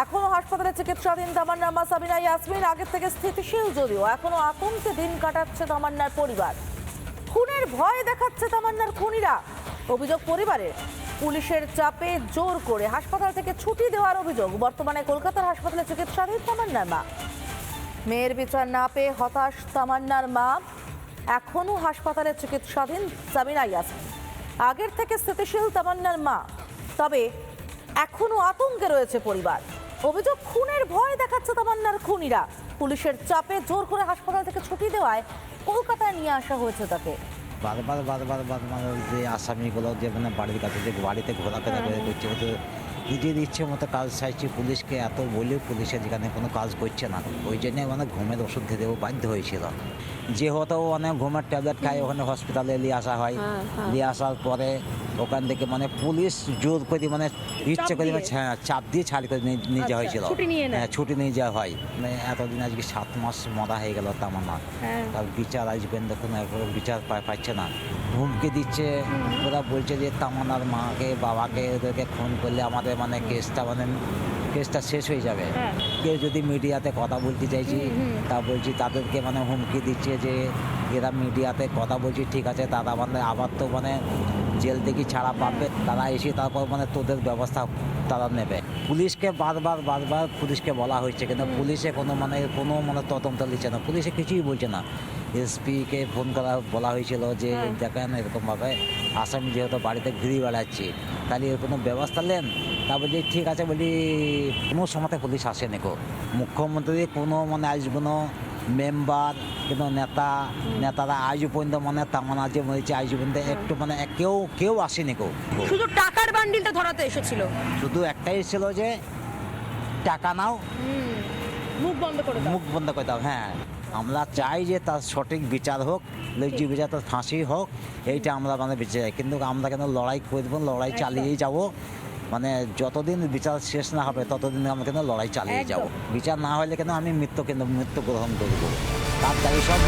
এখনো হাসপাতালে চিকিৎসাধীন তামান্নার মা সাবিনা ইয়াসমিন আগের থেকে স্থিতিশীল, যদিও এখনো আতঙ্কে দিন কাটাচ্ছে তামান্নার পরিবার। খুনের ভয় দেখাচ্ছে তামান্নার খুনিরা। অভিযোগ পরিবারের, পুলিশের চাপে জোর করে হাসপাতাল থেকে ছুটি দেওয়ার অভিযোগ। বর্তমানে কলকাতার হাসপাতালে চিকিৎসাধীন তামান্নার মা। মেয়ের বিচার না পেয়ে হতাশ তামান্নার মা। এখনো হাসপাতালে চিকিৎসাধীন সাবিনা ইয়াসমিন। আগের থেকে স্থিতিশীল তামান্নার মা, তবে এখনো আতঙ্কে রয়েছে পরিবার। অভিযোগ, খুনের ভয় দেখাচ্ছে তামান্নার খুনিরা। পুলিশের চাপে জোর করে হাসপাতাল থেকে ছুটি দেওয়ায় কলকাতায় নিয়ে আসা হয়েছে তাকে। বারবার মানে যে আসামিগুলো যে মানে বাড়ির কাছে যে বাড়িতে ঘোরাফেরা করে করছে, হয়তো নিজের ইচ্ছে মতো কাজ চাইছে। পুলিশকে এত বলেও পুলিশে যেখানে কোনো কাজ করছে না, ওই জন্যে মানে ঘুমের ওষুধ খেতেও বাধ্য হয়েছিল। যেহেতু অনেক ঘুমের ট্যাবলেট খাই ওখানে হসপিটালে নিয়ে আসা হয়। নিয়ে আসার পরে ওখান থেকে মানে পুলিশ জোর করে মানে ইচ্ছে করে চাপ দিয়ে ছাড় করে নিয়ে যাওয়া হয়েছিল। ছুটি নিয়ে যাওয়া হয়। মানে এতদিন আজকে 7 মাস মরা হয়ে গেল তামান্না। তার বিচার আসবেন, দেখুন বিচার পাচ্ছে না। হুমকি দিচ্ছে, ওরা বলছে যে তামান্নার মাকে বাবাকে ওদেরকে ফোন করলে আমাদের মানে কেসটা শেষ হয়ে যাবে। কেউ যদি মিডিয়াতে কথা বলতে চাইছি তা বলছি তাদেরকে মানে হুমকি দিচ্ছে যে এরা মিডিয়াতে কথা বলছি, ঠিক আছে, তারা মানে আবার তো মানে জেল থেকে ছাড়া পাবে, তারা এসে তারপর মানে তোদের ব্যবস্থা তারা নেবে। পুলিশকে বারবার পুলিশকে বলা হয়েছে, কিন্তু পুলিশে কোনো মানে তদন্ত নিচ্ছে না, পুলিশে কিছুই বলছে না। এসপিকে ফোন বলা হয়েছিল যে দেখেন এরকমভাবে আসামি যেহেতু বাড়িতে ঘুরে বেড়াচ্ছি, তাহলে এর কোনো ব্যবস্থা নেন। তা বলছি ঠিক আছে, বলি কোনো সময়তে পুলিশ আসেনি গো। মুখ্যমন্ত্রী কোনো মানে আজ কোনো মেম্বার কিন্তু নেতারা আজ পর্যন্ত মানে তামান্না যে মরেছে আজ পর্যন্ত একটু মানে কেউ আসেনি গো। শুধু টাকার বান্ডিলটা ধরাতে এসেছিল, শুধু একটাই ছিল যে টাকা নাও, মুখ বন্ধ করে দাও। হ্যাঁ, আমরা চাই যে তার সঠিক বিচার হোক, যে বিচার তার ফাঁসি হোক, এইটা আমরা মানে বেঁচে যাই। কিন্তু আমরা কেন লড়াই করবো, লড়াই চালিয়েই যাব। মানে যতদিন বিচার শেষ না হবে ততদিন আমরা কেন লড়াই চালিয়ে যাব। বিচার না হলে কেন আমি মৃত্যু গ্রহণ করবো, তার দাবি সব